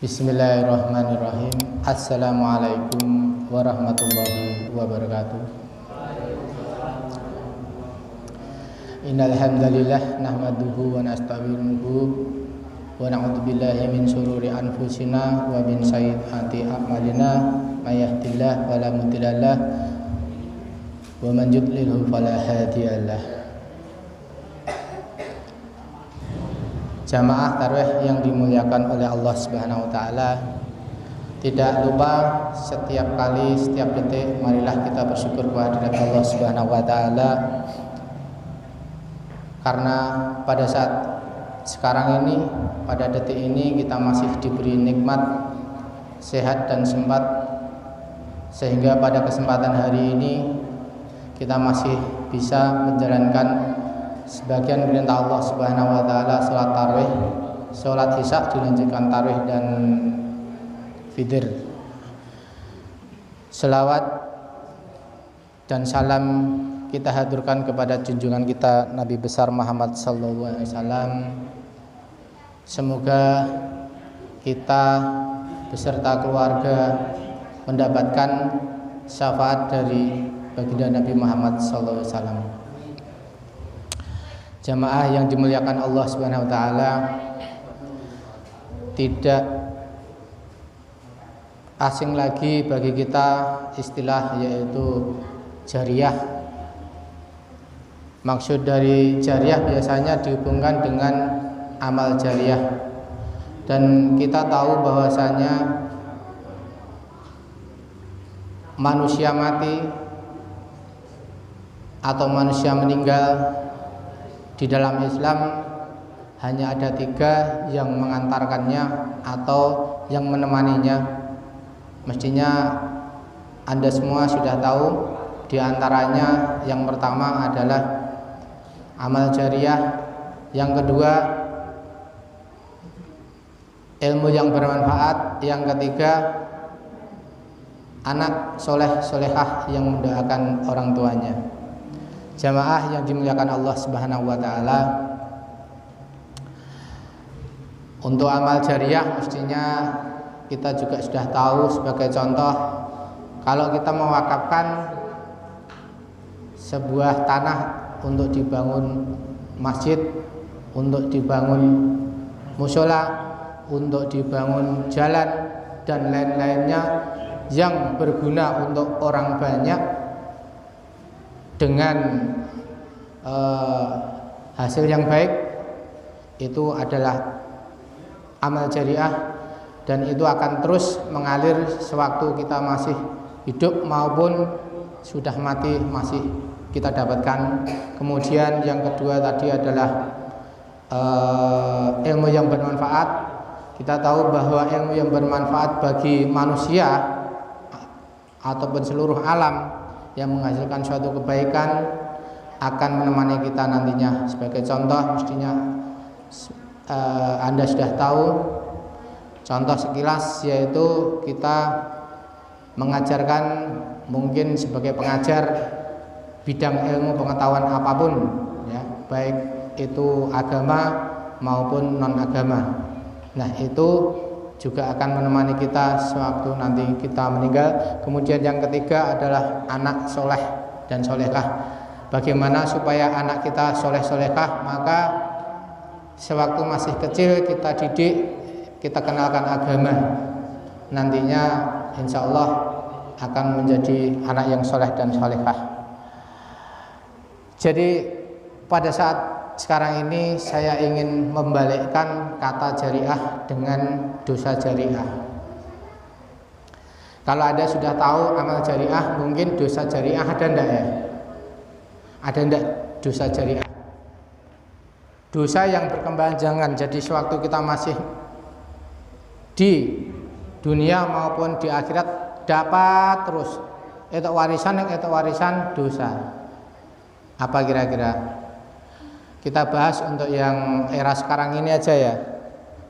Bismillahirrahmanirrahim. Assalamualaikum warahmatullahi wabarakatuh. Innal hamdalillah nahmaduhu wa nasta'inuhu wa na'udzu billahi min shururi anfusina wa min sayyiati a'malina may yahdihillahu fala mudhillalah wa man yudlilhu fala hadiyalah. Jamaah tarawih yang dimuliakan oleh Allah Subhanahu wa taala, tidak lupa setiap kali, setiap detik marilah kita bersyukur kehadirat Allah Subhanahu wa taala, karena pada saat sekarang ini, pada detik ini kita masih diberi nikmat sehat dan sempat, sehingga pada kesempatan hari ini kita masih bisa menjalankan sebagian perintah Allah Subhanahu wa taala, salat tarawih, salat isya dilanjutkan tarawih dan fitr. Selawat dan salam kita haturkan kepada junjungan kita Nabi besar Muhammad sallallahu alaihi wasallam. Semoga kita beserta keluarga mendapatkan syafaat dari baginda Nabi Muhammad sallallahu alaihi wasallam. Jamaah yang dimuliakan Allah Subhanahu wa taala, tidak asing lagi bagi kita istilah yaitu jariyah. Maksud dari jariyah biasanya dihubungkan dengan amal jariyah, dan kita tahu bahwasanya manusia mati atau manusia meninggal di dalam Islam hanya ada 3 yang mengantarkannya atau yang menemaninya. Mestinya Anda semua sudah tahu, di antaranya yang pertama adalah amal jariyah, yang kedua ilmu yang bermanfaat, yang ketiga anak soleh solehah yang mendoakan orang tuanya. Jamaah yang dimuliakan Allah Subhanahu wa taala, untuk amal jariyah mestinya kita juga sudah tahu. Sebagai contoh, kalau kita mewakafkan sebuah tanah untuk dibangun masjid, untuk dibangun mushola, untuk dibangun jalan dan lain-lainnya yang berguna untuk orang banyak dengan hasil yang baik, itu adalah amal jariyah, dan itu akan terus mengalir sewaktu kita masih hidup maupun sudah mati, masih kita dapatkan. Kemudian yang kedua tadi adalah ilmu yang bermanfaat. Kita tahu bahwa ilmu yang bermanfaat bagi manusia ataupun seluruh alam yang menghasilkan suatu kebaikan akan menemani kita nantinya. Sebagai contoh, mestinya Anda sudah tahu, contoh sekilas yaitu kita mengajarkan, mungkin sebagai pengajar bidang ilmu pengetahuan apapun, ya, baik itu agama maupun non agama. Nah, itu juga akan menemani kita sewaktu nanti kita meninggal. Kemudian yang ketiga adalah anak soleh dan solehah. Bagaimana supaya anak kita soleh solehah? Maka sewaktu masih kecil kita didik, kita kenalkan agama. Nantinya insya Allah akan menjadi anak yang soleh dan solehah. Jadi pada saat sekarang ini saya ingin membalikkan kata jariyah dengan dosa jariyah. Kalau Anda sudah tahu amal jariyah, mungkin dosa jariyah ada enggak ya? Ada enggak dosa jariyah? Dosa yang berkepanjangan, jadi sewaktu kita masih di dunia maupun di akhirat dapat terus itu warisan dosa. Apa kira-kira? Kita bahas untuk yang era sekarang ini aja ya.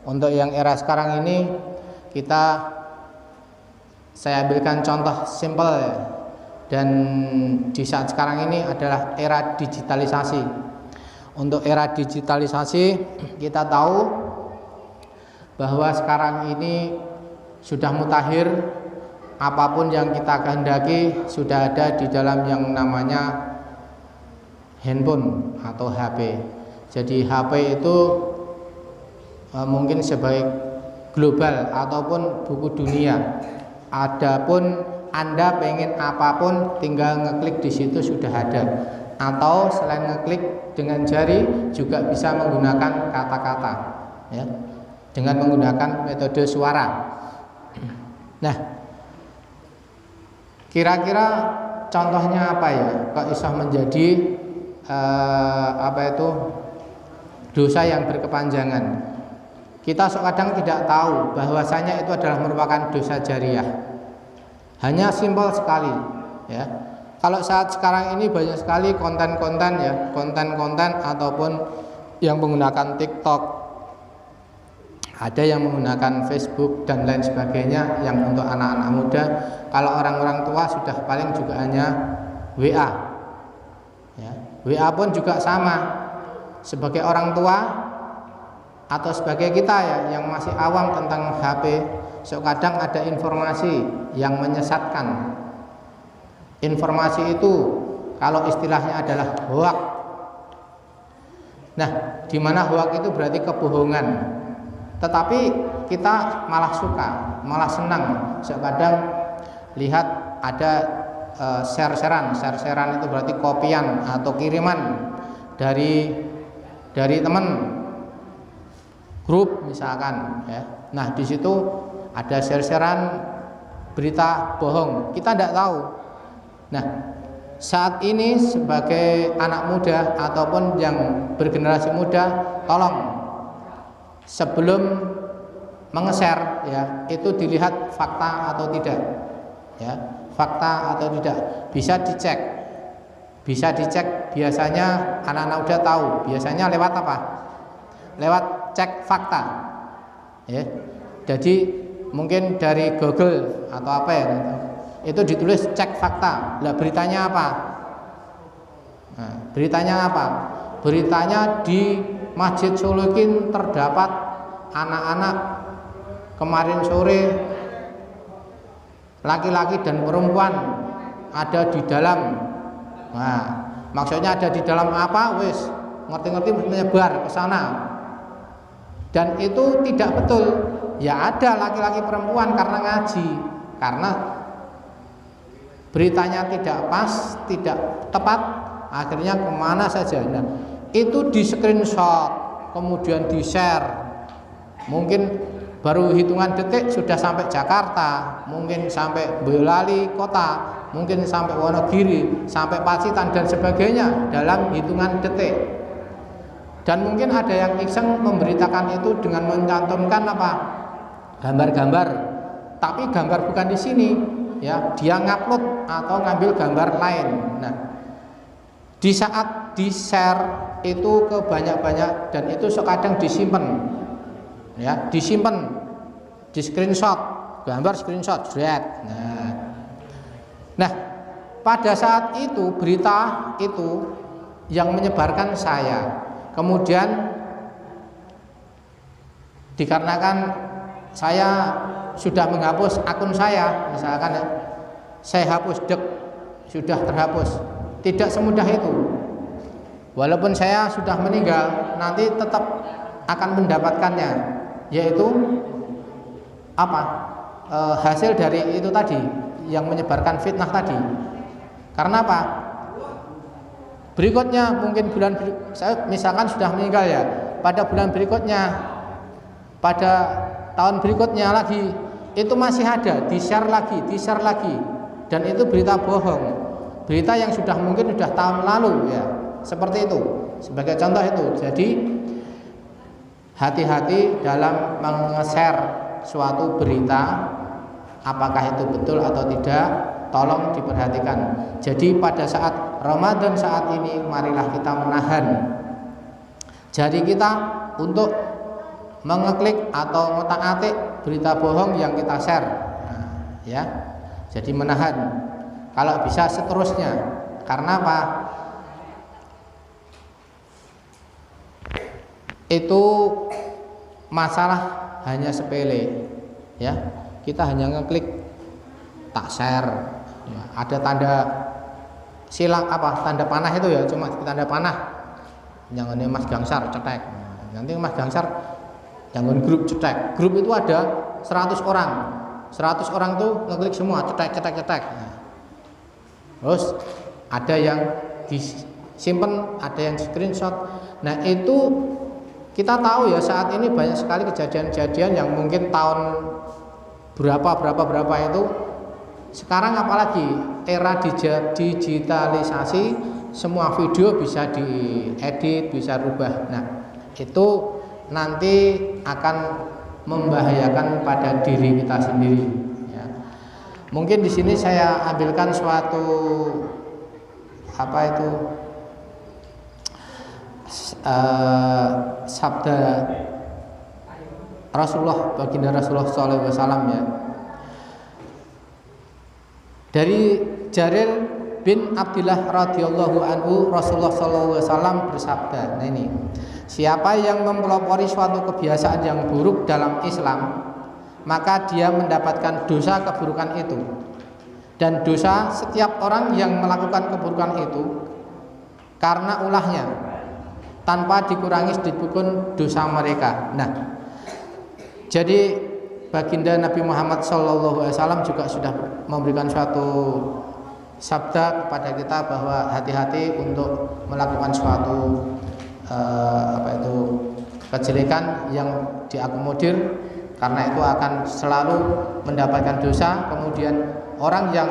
Untuk yang era sekarang ini saya ambilkan contoh simpel ya. Dan di saat sekarang ini adalah era digitalisasi. Untuk era digitalisasi kita tahu bahwa sekarang ini sudah mutakhir, apapun yang kita kehendaki sudah ada di dalam yang namanya handphone atau HP. Jadi HP itu mungkin sebagai global ataupun buku dunia. Adapun Anda pengen apapun tinggal ngeklik di situ sudah ada. Atau selain ngeklik dengan jari juga bisa menggunakan kata-kata, ya, dengan menggunakan metode suara. Nah, kira-kira contohnya apa ya? Kok bisa menjadi dosa yang berkepanjangan? Kita kadang tidak tahu bahwasanya itu adalah merupakan dosa jariah. Hanya simpel sekali, ya. Kalau saat sekarang ini banyak sekali konten-konten, ya, konten-konten ataupun yang menggunakan TikTok, ada yang menggunakan Facebook dan lain sebagainya yang untuk anak-anak muda. Kalau orang-orang tua sudah paling juga hanya WA, ya. WA pun juga sama. Sebagai orang tua atau sebagai kita, ya, yang masih awam tentang HP, kadang ada informasi yang menyesatkan. Informasi itu kalau istilahnya adalah hoak. Nah, di mana hoak itu berarti kebohongan. Tetapi kita malah suka, malah senang. Kadang lihat ada share-sharean itu berarti kopian atau kiriman dari teman grup misalkan, ya. Nah, di situ ada share-sharean berita bohong. Kita tidak tahu. Nah, saat ini sebagai anak muda ataupun yang bergenerasi muda, tolong sebelum menge-share, ya, itu dilihat fakta atau tidak, ya, fakta atau tidak, bisa dicek. Biasanya anak-anak muda tahu, biasanya lewat apa? Lewat cek fakta, ya. Jadi mungkin dari Google atau apa, ya, itu ditulis cek fakta. Lah beritanya apa? Nah, beritanya apa? Beritanya di Masjid Sholokin terdapat anak-anak kemarin sore, laki-laki dan perempuan ada di dalam. Nah, maksudnya ada di dalam apa? Wis ngerti-ngerti menyebar ke sana. Dan itu tidak betul. Ya ada laki-laki perempuan karena ngaji, karena beritanya tidak pas, tidak tepat, akhirnya kemana saja. Nah, itu di screenshot, kemudian di share. Mungkin baru hitungan detik sudah sampai Jakarta, mungkin sampai Boyolali kota, mungkin sampai Wonogiri, sampai Pacitan dan sebagainya dalam hitungan detik. Dan mungkin ada yang iseng memberitakan itu dengan mencantumkan apa? Gambar-gambar. Tapi gambar bukan di sini, ya, dia ngupload atau ngambil gambar lain. Nah, di saat di-share itu ke banyak-banyak dan itu kadang disimpan, ya, disimpan, di screenshot, gambar screenshot, thread. Nah, pada saat itu berita itu yang menyebarkan saya. Kemudian dikarenakan saya sudah menghapus akun saya, misalkan, ya, saya hapus, sudah terhapus. Tidak semudah itu. Walaupun saya sudah meninggal, nanti tetap akan mendapatkannya, yaitu apa? Hasil dari itu tadi yang menyebarkan fitnah tadi. Karena apa? Berikutnya mungkin saya misalkan sudah meninggal, ya, pada bulan berikutnya, pada tahun berikutnya lagi itu masih ada, di-share lagi, dan itu berita bohong, berita yang sudah mungkin sudah tahun lalu, ya, seperti itu. Sebagai contoh itu, jadi hati-hati dalam meng-share suatu berita, apakah itu betul atau tidak, tolong diperhatikan. Jadi pada saat Ramadan saat ini, marilah kita menahan jari kita untuk mengeklik atau ngotak-atik berita bohong yang kita share. Nah, ya, jadi menahan. Kalau bisa seterusnya. Karena apa? Itu masalah hanya sepele, ya. Kita hanya ngeklik tak share, ya. Ada tanda silang tanda panah itu ya, cuma tanda panah. Yang ini Mas Gangsar cetek. Nanti Mas Gangsar jangan grup cetek. Grup itu ada 100 orang. 100 orang tuh ngeklik semua cetek. Nah, terus ada yang disimpan, ada yang screenshot. Nah, itu kita tahu ya, saat ini banyak sekali kejadian-kejadian yang mungkin tahun berapa itu. Sekarang apalagi era digitalisasi, semua video bisa diedit, bisa rubah. Nah, itu nanti akan membahayakan pada diri kita sendiri, ya. Mungkin di sini saya ambilkan suatu sabda Rasulullah, baginda Rasulullah SAW, ya. Dari Jarir bin Abdullah radhiyallahu anhu, Rasulullah SAW bersabda. Nah ini, siapa yang mempelopori suatu kebiasaan yang buruk dalam Islam, maka dia mendapatkan dosa keburukan itu. Dan dosa setiap orang yang melakukan keburukan itu karena ulahnya, tanpa dikurangi sedikit pun dosa mereka. Nah, jadi baginda Nabi Muhammad SAW juga sudah memberikan suatu sabda kepada kita bahwa hati-hati untuk melakukan suatu kejelekan yang diakomodir, karena itu akan selalu mendapatkan dosa. Kemudian orang yang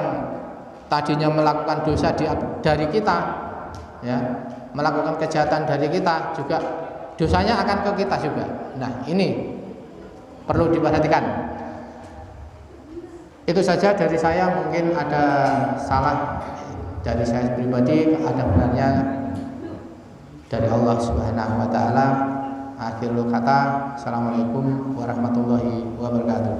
tadinya melakukan dosa dari kita, ya, melakukan kejahatan dari kita, juga dosanya akan ke kita juga. Nah, ini perlu diperhatikan. Itu saja dari saya. Mungkin ada salah dari saya pribadi, ada benarnya dari Allah Subhanahu wa taala. Akhirul kata, assalamualaikum warahmatullahi wabarakatuh.